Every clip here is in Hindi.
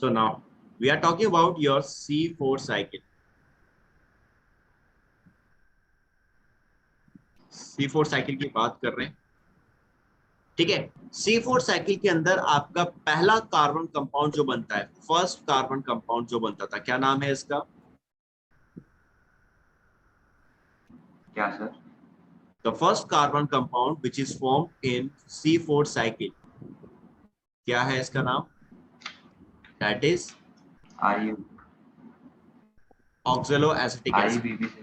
So now we are talking about your C4 cycle. C4 cycle की बात कर रहे हैं, ठीक है। C4 साइकिल के अंदर आपका पहला कार्बन कंपाउंड जो बनता है, फर्स्ट कार्बन कंपाउंड जो बनता था, क्या नाम है इसका? क्या sir? The first carbon compound which is formed in C4 cycle, क्या है इसका नाम? That is RU, oxaloacetic acid, RUBB से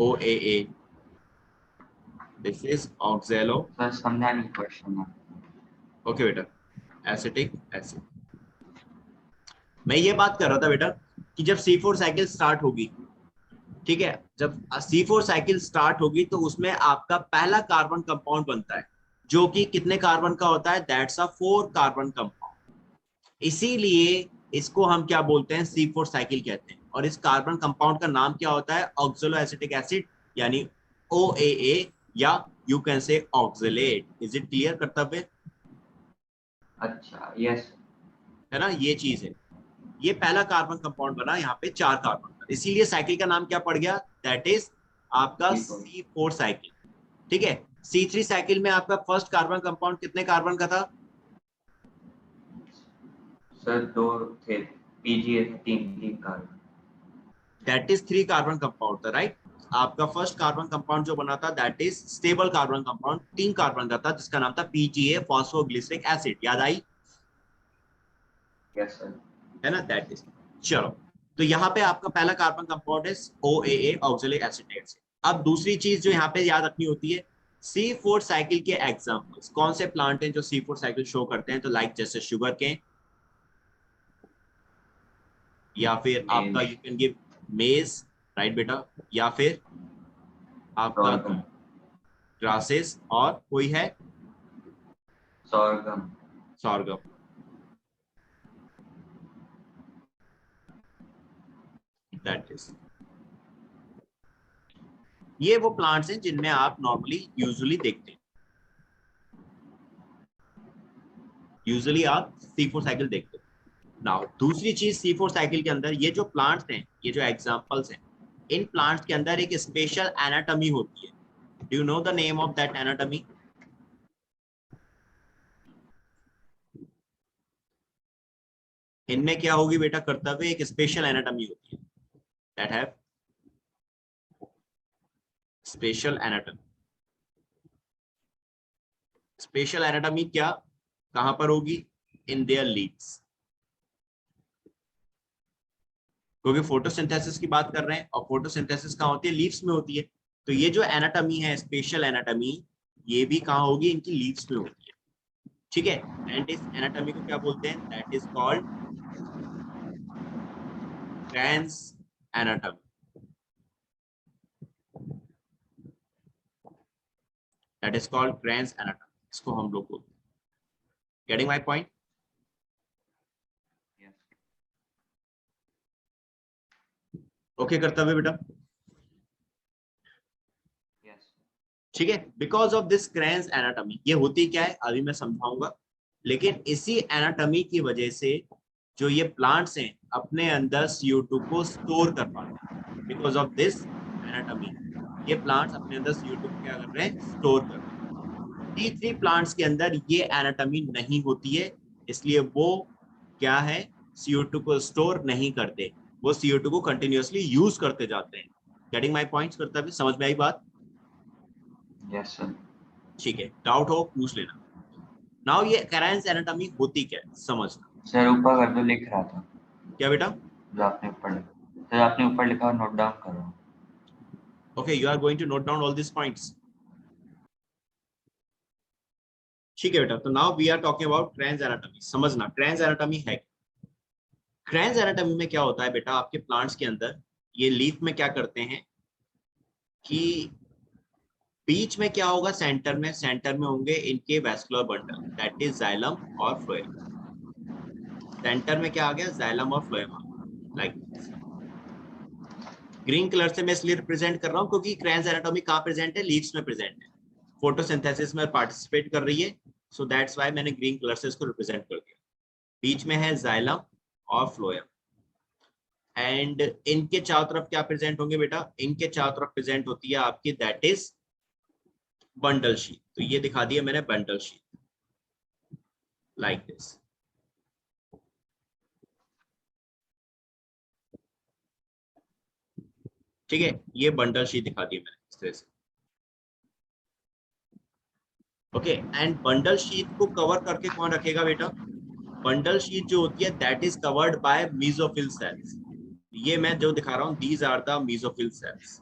OAA. This is oxalo. Sir समझा नहीं क्वेश्चन है। ओके बेटा, एसिटिक एसिड। मैं ये बात कर रहा था बेटा कि जब C4 साइकिल स्टार्ट होगी, ठीक है, जब C4 साइकिल स्टार्ट होगी तो उसमें आपका पहला कार्बन कंपाउंड बनता है जो कि कितने कार्बन का होता है? That's a 4 carbon compound. इसीलिए इसको हम क्या बोलते हैं? C4 साइकिल कहते हैं। और इस कार्बन कंपाउंड का नाम क्या होता है? ऑक्सलोएसिटिक एसिड, यानी OAA, या you can say oxalate. Is it clear कर्तव्य? अच्छा, यस है ना, ये चीज है। ये पहला कार्बन कंपाउंड बना, यहाँ पे 4 कार्बन, इसीलिए साइकिल का नाम क्या पड़ गया? दैट इज आपका C4 साइकिल, ठीक है। C3 साइकिल में आपका फर्स्ट कार्बन कंपाउंड कितने कार्बन का था? सर 2 थे, PGA थे 3 carbon. That is 3 carbon compound था, राइट। आपका फर्स्ट कार्बन कंपाउंड जो बना था that is stable carbon compound, 3 carbon का था, जिसका नाम था PGA, फॉस्फोग्लिसरिक एसिड। याद आई? Yes sir. है ना, दैट इज। चलो, तो यहाँ पे आपका पहला कार्बन कंपाउंड है OAA, ऑक्सलिक एसिटेट से। अब दूसरी चीज जो यहाँ पे याद रखनी होती है, C4 साइकिल के एग्जांपल्स कौन से प्लांट हैं जो C4 साइकिल शो करते हैं? तो लाइक जैसे शुगर केन, या फिर आपका यू कैन गिव मेज, राइट बेटा, या फिर आपका ग्रासेस, और कोई है सॉर्गम। सॉर्गम। दैट इज, ये वो प्लांट्स हैं जिनमें आप नॉर्मली यूजुअली देखते हैं, यूजुअली आप C4 साइकिल देखते हैं। नाउ दूसरी चीज C4 साइकिल के अंदर ये जो प्लांट्स हैं, ये जो एग्जांपल्स हैं, इन प्लांट्स के अंदर एक स्पेशल एनाटॉमी होती है। Do you know the name of that anatomy? इनमें क्या होगी बेटा कर्तव्य? एक स्पेशल एनाटॉमी होती है, that have special anatomy. Special anatomy क्या, कहां पर होगी? इन देयर लीव्स, क्योंकि फोटोसिंथेसिस की बात कर रहे हैं, और फोटोसिंथेसिस कहाँ होती है? लीव्स में होती है। तो ये जो एनाटॉमी है, स्पेशल एनाटॉमी, ये भी कहाँ होगी? इनकी लीव्स में होती है, ठीक है। एंड इस एनाटॉमी को क्या बोलते हैं? That is called cranes anatomy. That is called cranes anatomy, इसको हम लोग बोलते हैं। Getting my point? ओके कर्तव्य बेटा, ठीक है। Because of this cranes anatomy, ये होती क्या है अभी मैं समझाऊंगा, लेकिन इसी एनाटॉमी की वजह से जो ये प्लांट्स हैं अपने अंदर CO2 को स्टोर कर पाते हैं। बिकॉज ऑफ दिस एनाटॉमी ये प्लांट्स अपने अंदर CO2 को क्या कर रहे हैं? स्टोर कर रहे हैं। T3 प्लांट्स के अंदर ये एनाटॉमी नहीं होती है, इसलिए वो क्या है? CO2 को स्टोर नहीं करते, वो CO2 को कंटिन्यूअसली यूज करते जाते हैं। गेटिंग माय पॉइंट्स कर्तव्य? समझ में आई बात? Yes sir. ठीक है, डाउट हो पूछ लेना। नाउ ये क्रेन्स एनाटॉमी होती क्या है समझना। सर ऊपर कर दो, लिख रहा था। क्या बेटा? जो आपने ऊपर लिखा, सर आपने ऊपर लिखा, नोट डाउन कर रहा हूँ। Okay, you are going to note down all this points, ठीक है बेटा। तो now we are talking about Kranz anatomy. समझना क्रेन्स एनाटॉमी है। क्रेन्स एनाटॉमी में क्या होता है बेटा, आपके प्लांट्स के अंदर ये लीफ में क्या करते हैं कि बीच में क्या होगा? सेंटर में होंगे इनके vascular bundle, that is xylem और फ्लोएम। सेंटर में क्या आ गया? जाइलम और फ्लोएम, लाइक ग्रीन कलर से मैं इसलिए रिप्रेजेंट कर रहा हूं क्योंकि क्रेन्स एनाटॉमी कहां प्रेजेंट है? लीव्स में प्रेजेंट है, फोटोसिंथेसिस में पार्टिसिपेट कर रही है, सो दैट्स व्हाई मैंने ग्रीन कलर से इसको रिप्रेजेंट कर दिया। बीच में है जाइलम और फ्लोएम, एंड इनके चारों तरफ क्या प्रेजेंट होंगे बेटा, इनके चारों तरफ प्रेजेंट होती है आपकी दैट इज बंडल शीट। तो ये दिखा दिया मैंने बंडल शीट लाइक दिस। ठीक है, ये बंडल शीट दिखा दी मैंने इस तरह से। ओके, एंड बंडल शीट को कवर करके कौन रखेगा बेटा, बंडल शीट जो होती है that is covered by mesophyll cells. ये मैं जो दिखा रहा हूं, these are the mesophyll cells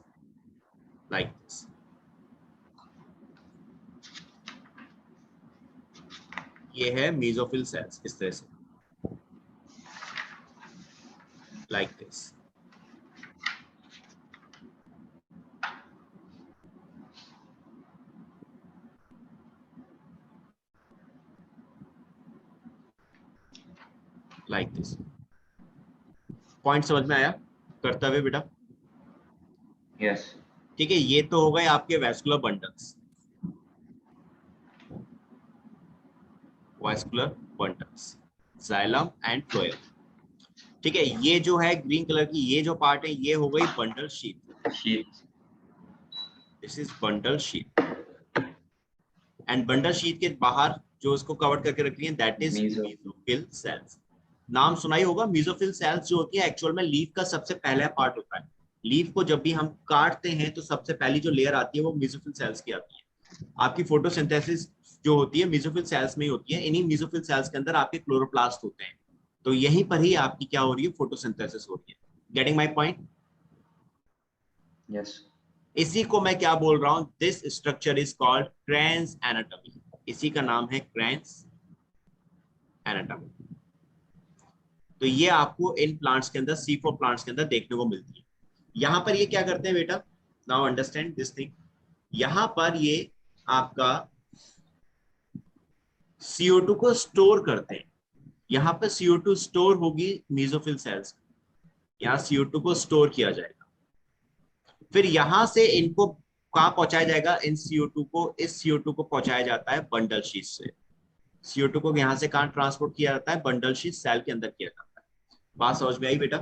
like this. ये है मेसोफिल सेल्स इस तरह से like this. Like this. Point समझ में आया करते हुए बेटा? यस। ठीक है, ये तो हो गए आपके vascular bundles, vascular bundles, xylem and phloem. ठीक है, ये जो है ग्रीन कलर की ये जो पार्ट है ये हो गई bundle sheath, sheath. This is bundle sheath. And bundle sheath के बाहर जो इसको कवर करके रखी है that is meso. Mesophyll cells. नाम सुना ही होगा, मेसोफिल सेल्स जो होती है एक्चुअल में लीफ का सबसे पहला पार्ट होता है। लीफ को जब भी हम काटते हैं तो सबसे पहली जो लेयर आती है वो मेसोफिल सेल्स की आती है। आपकी फोटोसिंथेसिस जो होती है मेसोफिल सेल्स में ही होती है। इन्हीं मेसोफिल सेल्स के अंदर आपके क्लोरोप्लास्ट होते हैं, तो यहीं पर ही आपकी क्या हो रही है, फोटोसिंथेसिस हो रही है। Getting my point? यस। इसी को मैं क्या बोल रहा हूं, this structure is called cranes anatomy. इसी का नाम है क्रेन्स एनाटॉमी। तो ये आपको इन प्लांट्स के अंदर, C4 प्लांट्स के अंदर देखने को मिलती है। यहां पर ये क्या करते हैं बेटा, नाउ अंडरस्टैंड दिस थिंग। यहां पर ये आपका CO2 को स्टोर करते हैं। यहां पर CO2 स्टोर होगी मेसोफिल सेल्स, यहाँ CO2 को स्टोर किया जाएगा। फिर यहां से इनको कहां पहुंचाया जाएगा, इन CO2 को, इस CO2 को पहुंचाया जाता है बंडल शीट से। CO2 को यहां से कहां ट्रांसपोर्ट किया जाता है, बंडल शीट सेल के अंदर किया जाता है। बात समझ में आई बेटा?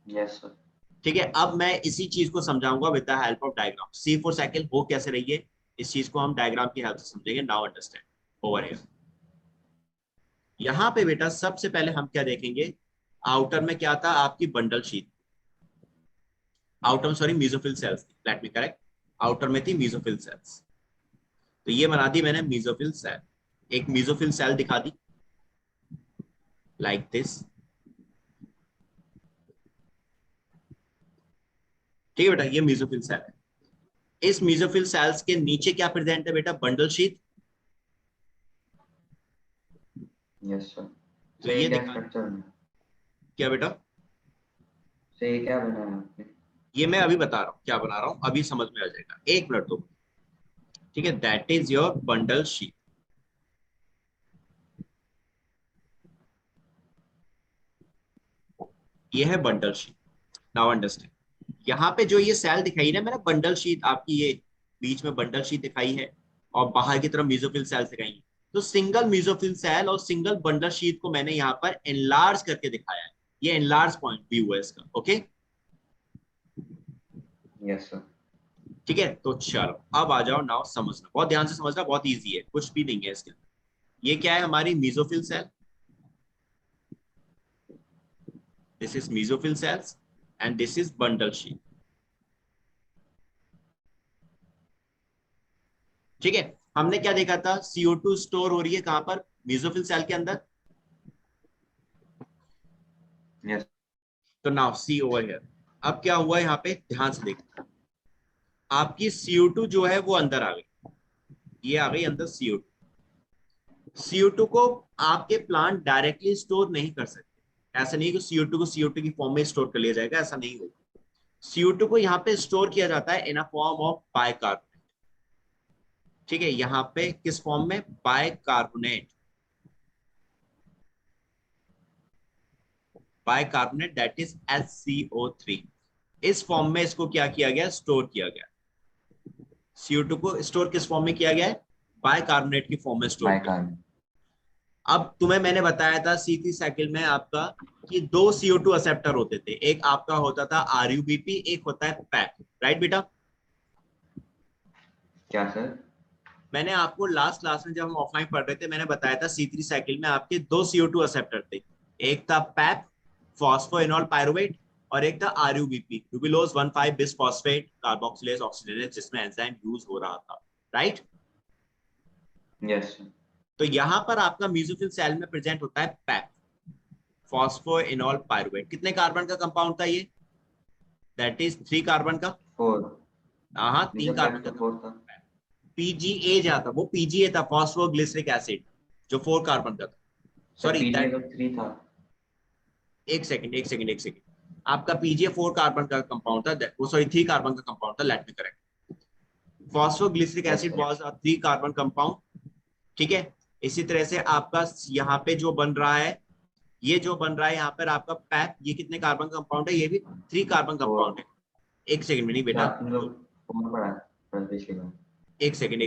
Yes sir. ठीक है, अब मैं इसी चीज को समझाऊंगा with the help of diagram. C4 cycle हो कैसे रही है, इस चीज को हम डायग्राम की हेल्प से समझेंगे। Now understand over here. यहाँ पे बेटा सबसे पहले हम क्या देखेंगे, आउटर में क्या था आपकी बंडल शीट, आउटर में sorry mesophyll cells, let me correct, outer में थी मेसोफिल सेल्स। तो ये बना दी मैंने मेसोफिल सेल, एक मेसोफिल सेल दिखा दी लाइक दिस। ठीक है बेटा, ये मेसोफिल सेल है। इस मेसोफिल सेल्स के नीचे क्या प्रेजेंट है बेटा, बंडल शीट। Yes sir. तो सही ये क्या दिखा, स्ट्रक्चर में? क्या बेटा, सही क्या बनाया आपने? ये मैं अभी बता रहा हूँ क्या बना रहा हूँ, अभी समझ में आ जाएगा, एक मिनट दो। ठीक है, that is your bundle sheath. ये है बंडल शीट। नाउ अंडरस्टैंड, यहाँ पे जो ये सेल दिखाई ना मैंने, बंडल शीट आपकी, ये बीच में बंडल शीट दिखाई है और बाहर की तरफ मेसोफिल सेल दिखाई है। तो सिंगल मेसोफिल सेल और सिंगल बंडल शीट को मैंने यहाँ पर एनलार्ज करके दिखाया है। ये एनलार्ज पॉइंट व्यू है इसका। Okay, yes sir. ठीक है, तो चलो अब आ जाओ, नाउ समझना, बहुत ध्यान से समझना, बहुत इजी है, कुछ भी नहीं है इसके अंदर। ये क्या है, हमारी mesophyll cell, this is mesophyll cells and this is bundle sheath. ठीक है, हमने क्या देखा था, CO2 स्टोर हो रही है कहां पर, मेसोफिल सेल के अंदर। यस। तो नाउ सी ओवर हियर, अब क्या हुआ यहाँ पे, ध्यान से देखो, आपकी CO2 जो है वो अंदर आ गई, ये आ गई अंदर CO2 को आपके प्लांट डायरेक्टली स्टोर नहीं कर सकते। ऐसा नहीं कि CO2 को CO2 की फॉर्म में स्टोर कर लिया जाएगा, ऐसा नहीं होगा। CO2 को यहाँ पे स्टोर किया जाता है इन अ फॉर्म ऑफ बाइकार्बोनेट। ठीक है, यहाँ पे किस फॉर्म में, bicarbonate, bicarbonate that is HCO3। इस फॉर्म में इसको क्या किया गया, स्टोर किया गया। CO2 को स्टोर किस फॉर्म में किया गया है, बाइकार्बोनेट की फॉर्म में स्टोर बाय किया कार। गया। अब तुम्हें मैंने बताया था C3 साइकिल में आपका कि दो CO2 एक्सेप्टर होते थे, एक आपका होता था RUBP, एक होता है पैप, राइट बेटा? क्या सर? मैंने आपको लास्ट क्लास में जब हम ऑफलाइन पढ़ रहे थे मैंने बताया था C3 साइकिल में आपके दो CO2 एक्सेप्टर थे, एक था पैप फॉस्फोइनॉल पायरुवेट और एक था RUBP रूबिलोज 1,5 बिसफॉस्फेट कार्बोक्सिलेज ऑक्सीडेज जिसमें एंजाइम यूज हो रहा था, राइट? Yes sir. तो यहां पर आपका म्यूजिफिल सेल में प्रेजेंट होता है पैप फॉस्फोइनॉल पायरुवेट। कितने कार्बन का कंपाउंड था ये? दैट इज 3 कार्बन का। 4। हाँ, 3 मुझे कार्बन लगा का तो 4 था। PGA जाता, वो PGA था फॉस्फोग्लिसरिक एसिड जो 4 कार्बन का था। सर सॉरी पीजीए दैट, तो 3 था। एक सेकंड, आपका PGA 4 कार्बन का कंपाउंड था, वो सॉरी 3 कार्बन का कंपाउंड था, let me correct. Phosphoglyceric yes acid sir. Was a 3 carbon compound, ठीक है। इसी तरह से आपका यहाँ पे जो बन रहा है, ये जो बन रहा है यहाँ पर आपका पैप, ये कितने कार्बन कंपाउंड है? ये भी 3 कार्बन 4। कंपाउंड है। एक सेकंड में नहीं सर बेटा, आपने तो 4 पढ़ा है पिछली बार। एक सेकंड।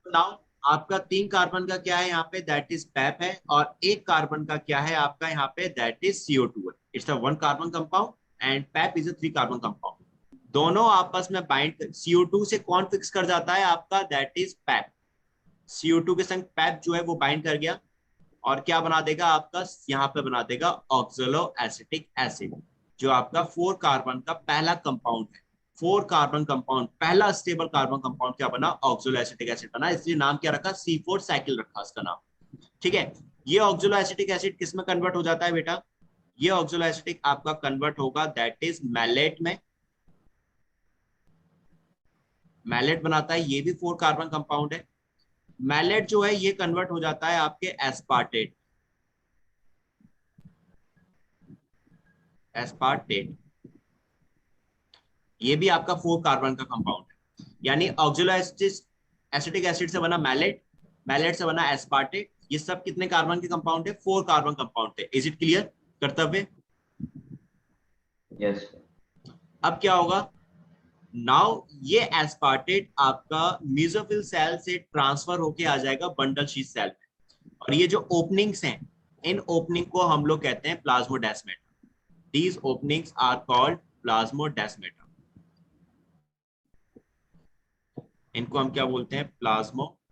नाउ आपका 3 कार्बन का क्या है यहाँ पे? दैट इज पैप है। और एक कार्बन का क्या है आपका यहाँ पे? दैट इज CO2 है। It's a 1 carbon compound and PEP is a 3 carbon compound. दोनों आपस में बाइंड, CO2 से कौन फिक्स कर जाता है आपका? That is pipe. CO2 के संग पैप जो है वो बाइंड कर गया और क्या बना देगा आपका? यहाँ पे बना देगा ऑक्सलो एसिटिक एसिड, जो आपका 4 कार्बन का पहला कंपाउंड है। 4 कार्बन कंपाउंड, पहला स्टेबल कार्बन कंपाउंड क्या बना? ऑक्सलो एसिटिक एसिड बना, इसलिए नाम क्या रखा? C4 साइकिल रखा इसका नाम, ठीक है। ये ऑक्सलो एसिटिक एसिड किस में कन्वर्ट हो जाता है बेटा? ये ऑक्सलो एसिटिक आपका कन्वर्ट होगा दैट इज मैलेट में। मैलेट बनाता है, ये भी 4 कार्बन कंपाउंड है। मैलेट जो है ये कन्वर्ट हो जाता है आपके एस्पार्टेट, एस्पार्टेट, ये भी आपका 4 कार्बन का कंपाउंड है। यानी ऑक्सलो एसिटिक एसिड से बना मैलेट, मैलेट से बना एस्पार्टेट, ये सब कितने कार्बन के कंपाउंड है? 4 कार्बन कंपाउंड है। इज इट क्लियर कर्तव्य? Yes sir. अब क्या होगा? नाउ ये एस्पार्टेट आपका म्यूजोफिल सेल से ट्रांसफर होके आ जाएगा बंडल शीथ सेल में, और ये जो ओपनिंग्स हैं, इन ओपनिंग को हम लोग कहते हैं plasmodesmata. These openings are called plasmodesmata. इनको हम क्या बोलते हैं? प्लाज्मोडेस्मेटा,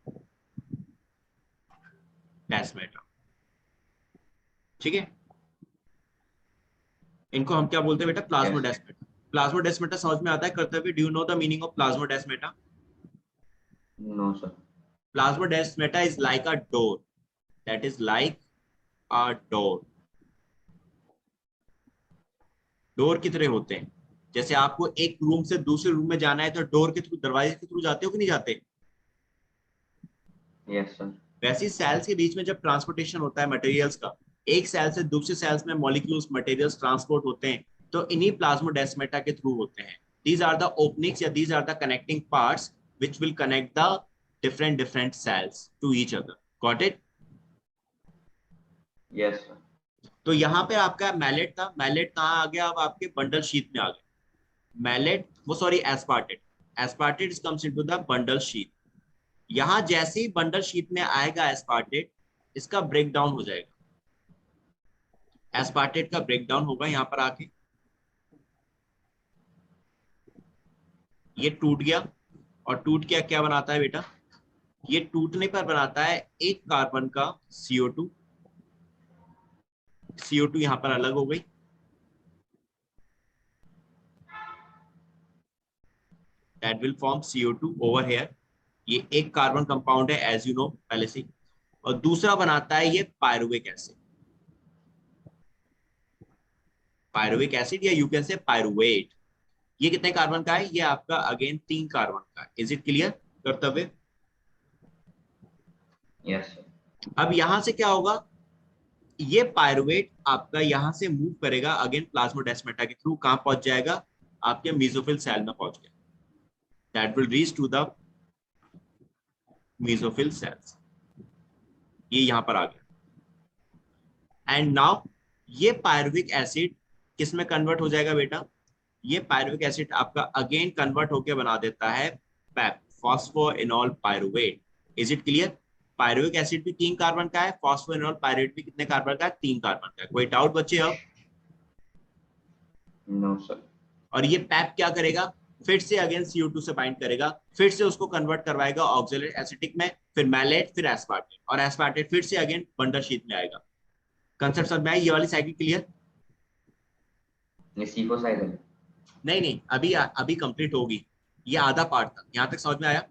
ठीक है। इनको हम क्या बोलते हैं बेटा? यस। प्लाज्मोडेस्मेटा। प्लाज्मोडेस्मेटा समझ में आता है कर्तव्य? Do you know the meaning of plasmodesmata? No sir. Plasmodesmata is like a door. That is like a door. Door की तरह होते हैं। जैसे आपको एक रूम से दूसरे रूम में जाना है तो डोर के थ्रू, दरवाजे के थ्रू जाते हो कि नहीं जाते? Yes sir. वैसे ही सेल्स के बीच में जब ट्रांसपोर्टेशन होता है मटेरियल्स का, एक सेल से दूसरे सेल्स में मॉलिक्यूल्स मटेरियल्स ट्रांसपोर्ट होते हैं, तो इन्हीं प्लाज्मोडेस्मेटा के थ्रू होते हैं। दीज आर द ओपनिंग्स या these are the connecting parts which will connect the different cells to each other. Got it? Yes sir. तो यहाँ पे आपका मैलेट था, मैलेट कहाँ आ गया? अब आपके बंडल शीट में आ गया मैलेट, वो sorry aspartate, aspartate comes into the bundle sheath. यहाँ जैसे ही बंडल शीट में आएगा एस्पार्टेट, इसका ब्रेक डाउन हो जाएगा, एस्पार्टेट का ब्रेक डाउन होगा यहाँ पर आके, ये टूट गया। और टूट के क्या बनाता है बेटा? ये टूटने पर बनाता है एक कार्बन का CO2, CO2 यहाँ पर अलग हो गई, that will form CO2 over here। ये एक कार्बन कंपाउंड है एज यू नो पहले से। और दूसरा बनाता है ये पायरुविक एसिड, पायरुविक एसिड या यू कैन से पायरुवेट। ये कितने कार्बन का है? ये आपका अगेन 3 कार्बन का। इज इट क्लियर कर्तव्य? Yes sir. अब यहां से क्या होगा? ये पायरुवेट आपका यहां से मूव करेगा अगेन प्लाज्मोडेस्मेटा के थ्रू, कहां पहुंच जाएगा? आपके मेसोफिल सेल में पहुंच गया, that will reach to the mesophyll cells. ये यहां पर आ गया। एंड नाउ ये पायरुविक एसिड किस में कन्वर्ट हो जाएगा बेटा? ये पायरुविक एसिड आपका अगेन कन्वर्ट होकर बना देता है PEP, phosphoenol pyruvate. Is it clear? Pyruvic acid भी 3 कार्बन का है, फॉस्फोइनोल पायरेट भी कितने कार्बन का है? 3 कार्बन का है। कोई डाउट बच्चे अब? No sir. और ये पैप क्या करेगा? फिर से अगेन CO2 से बाइंड करेगा, फिर से उसको कन्वर्ट करवाएगा ऑक्सैलेट एसिटिक में, फिर मैलेट, फिर एस्पार्टेट, और एस्पार्टेट फिर से अगेन बंडल शीट में आएगा। कंसेप्ट समझ में आई? ये वाली साइकिल क्लियर? ये सीफो साइकिल? नहीं नहीं, अभी अभी कंप्लीट होगी, ये आधा पार्ट था। यहाँ तक समझ में आया?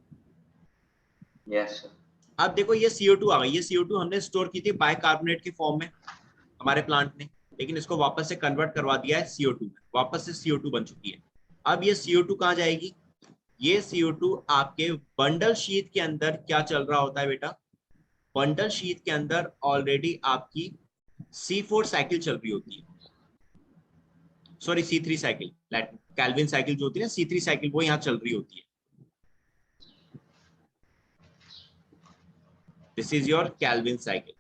Yes sir. अब देखो ये CO2 आ गई। ये CO2 हमने स्टोर की थी बाइकार्बोनेट के फॉर्म में हमारे प्लांट ने, लेकिन इसको वापस से कन्वर्ट करवा दिया है CO2 में, वापस से CO2 बन चुकी है। अब ये CO2 कहाँ जाएगी? ये CO2 आपके बंडल शीट के अंदर क्या चल रहा होता है बेटा? बंडल शीट के अंदर ऑलरेडी आपकी C4 साइकिल चल रही होती है, sorry C3 cycle, Calvin cycle जो होती है ना, C3 साइकिल, वो यहाँ चल रही होती है। This is your Calvin cycle.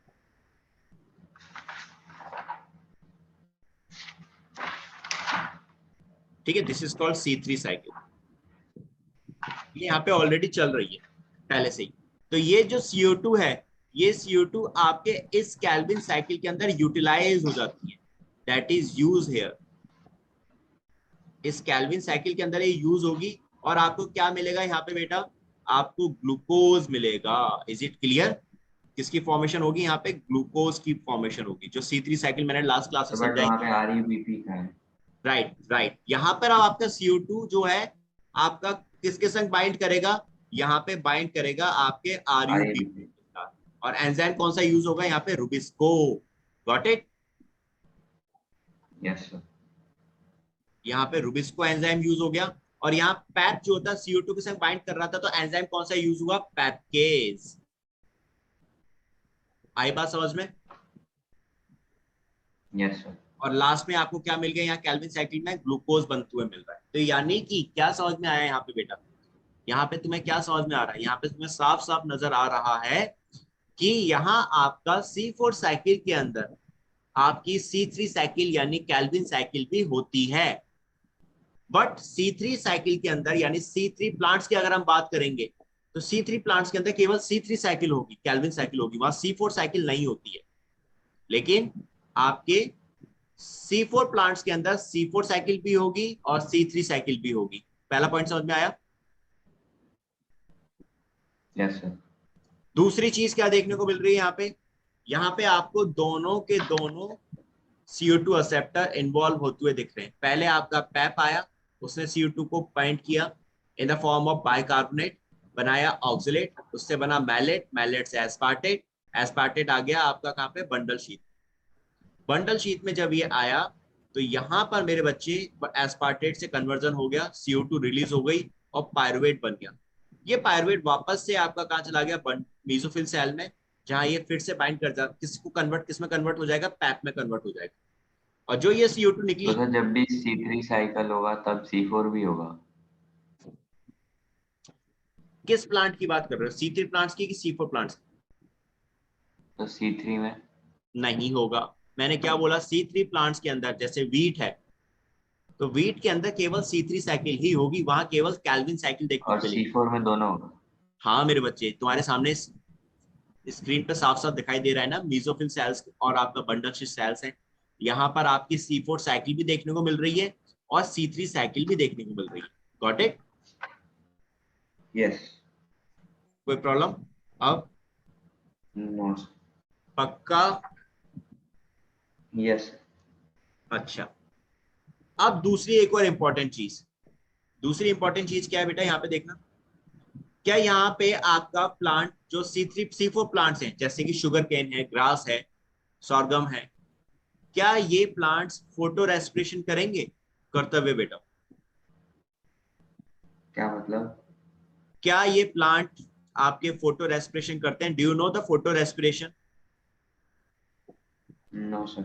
ठीक है, this is called C3 cycle. ये यहाँ पे ऑलरेडी चल रही है पहले से ही। तो ये जो CO2 है, ये CO2 आपके इस कैल्विन साइकिल के अंदर यूटिलाइज हो जाती है, दैट इज यूज हियर। इस कैल्विन साइकिल के अंदर ये यूज होगी, और आपको क्या मिलेगा यहाँ पे बेटा? आपको ग्लूकोज मिलेगा। Is it clear? किसकी फॉर्मेशन होगी यहाँ पे? ग्लूकोज की फॉर्मेशन होगी, जो C3 साइकिल मैंने लास्ट क्लास में बट समझाई वहाँ थी। पे RUBP का है। राइट राइट, यहाँ पर अब आपका CO2 जो है आपका किसके संग बाइंड करेगा? यहाँ पे बाइंड करेगा आपके RUBP RUBP। के साथ। और एंजाइम कौन सा यूज होगा यहाँ पे? Rubisco. Got it? Yes sir. यहाँ पे रुबिस्को एंजाइम यूज हो गया। और यहाँ पैप जो होता है CO2 के संग बाइंड कर रहा था, तो एंजाइम कौन सा यूज हुआ? पैपकेज। आई बात समझ में? Yes sir. और लास्ट में आपको क्या मिल गया? यहाँ कैल्विन साइकिल में ग्लूकोज बनते हुए मिल रहा है। तो यानी कि क्या समझ में आया यहाँ पे बेटा? यहाँ पे तुम्हें क्या समझ में आ रहा है? यहाँ पे तुम्हें साफ साफ नजर आ रहा है कि यहाँ आपका C4 साइकिल के अंदर आपकी C3 साइकिल यानी कैल्विन साइकिल भी होती है। बट C3 साइकिल के अंदर यानी C3 प्लांट्स की अगर हम बात करेंगे, तो C3 प्लांट्स के अंदर केवल C3 साइकिल होगी, कैल्विन साइकिल होगी, वहां C4 साइकिल नहीं होती है। लेकिन आपके C4 प्लांट्स के अंदर C4 साइकिल भी होगी और C3 साइकिल भी होगी। पहला पॉइंट समझ में आया? Yes sir. दूसरी चीज क्या देखने को मिल रही है यहाँ पे? यहाँ पे आपको दोनों के दोनों CO2 एक्सेप्टर इन्वॉल्व होते हुए दिख रहे हैं। पहले आपका पैप आया, उसने CO2 को बाइंड किया in the form of bicarbonate, बनाया ऑक्सलेट, उससे बना मैलेट, मैलेट से एस्पार्टेट, एस्पार्टेट आ गया आपका कहाँ पे? Bundle sheath. बंडल शीट में जब ये आया, तो यहाँ पर मेरे बच्चे एस्पार्टेट से कन्वर्जन हो गया, CO2 रिलीज हो गई और पायरुवेट बन गया। ये पायरुवेट वापस से आपका कहाँ चला गया? मेसोफिल सेल में, जहां ये फिर से बाइंड कर जाता, किसको कन्वर्ट, किस में कन्वर्ट हो जाएगा? पैप में कन्वर्ट हो जाएगा। और जो ये CO2 तो निकली, सर जब भी C3 साइकिल होगा तब C4 भी होगा? किस प्लांट की बात कर रहे हो? C3 प्लांट्स की कि C4 प्लांट्स की? तो C3 में? नहीं होगा। मैंने क्या बोला? C3 प्लांट्स के अंदर जैसे वीट है, तो वीट के अंदर केवल C3 साइकिल ही होगी, वहां केवल कैल्विन साइकिल देखने और को मिलेगी। C4 में दोनों होगा? हाँ मेरे बच्चे, तुम्हारे सामने स्क्रीन पे साफ साफ दिखाई दे रहा है ना, मेसोफिल सेल्स और आपका बंडल शीट सेल्स है। यहाँ पर आपकी C4 साइकिल भी देखने को मिल रही है और C3 साइकिल भी देखने को मिल रही है। Got it? यस। कोई प्रॉब्लम? अब नो। पक्का? यस। अच्छा, अब दूसरी एक और इंपॉर्टेंट चीज, दूसरी इंपॉर्टेंट चीज क्या है बेटा? यहाँ पे देखना, क्या यहाँ पे आपका प्लांट जो C3 C4 प्लांट्स हैं, जैसे कि शुगर केन है, ग्रास है, सॉर्गम है, क्या ये प्लांट्स फोटो रेस्पिरेशन करेंगे? कर्तव्य बेटा, क्या मतलब? क्या ये प्लांट आपके फोटो रेस्पिरेशन करते हैं? Do you know the photorespiration? No sir.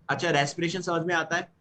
अच्छा, रेस्पिरेशन समझ में आता है?